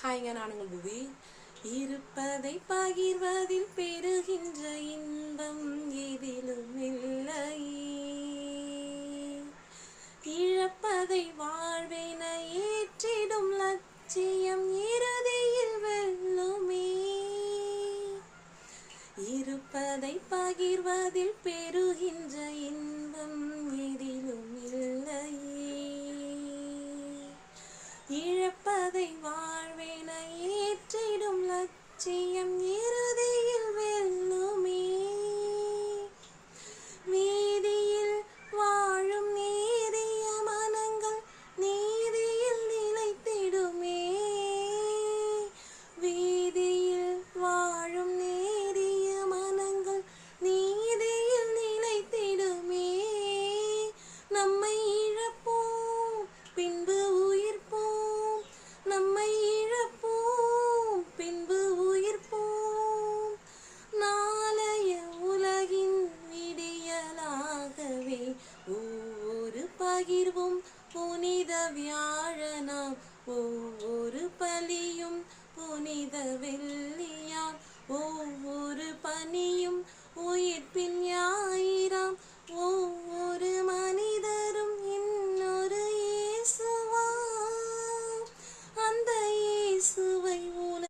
ஹாய்ங்க, நானுங்கள் புவி. இருப்பதை பகிர்வதில் பெறுகின்ற இன்பம் எதிலும் இல்லை. இழப்பதை வாழ்வென ஏற்றிடும் லட்சியம் இறுதியில் வெல்லுமே. இருப்பதை பகிர்வதில் பெறுகின்ற இன்பம் எதிலும் இல்லை. இழப்பதை வாழ்வென ஏற்றிடும் லட்சியம் இறுதியில் வெல்லுமே. வீதியில் வாழும் நீதிய மனங்கள் நீதியில் நிலைத்திடுமே. வீதியில் வாழும் நீதிய மனங்கள் நீதியில் நிலைத்திடுமே. நம்மை இழப்போம் பின்பு உயிர்ப்போம், நம்மை இழப்போம் பின்பு உயிர்ப்போம். நாளைய உலகின் விடியலாகவே ஒவ்வொரு பகிர்வும் புனித வியாழனாம், ஒவ்வொரு பலியும் புனித வெள்ளியாம், ஒவ்வொரு பனியும் உயிர்ப்பின் ஞாயிறாம், ஒவ்வொரு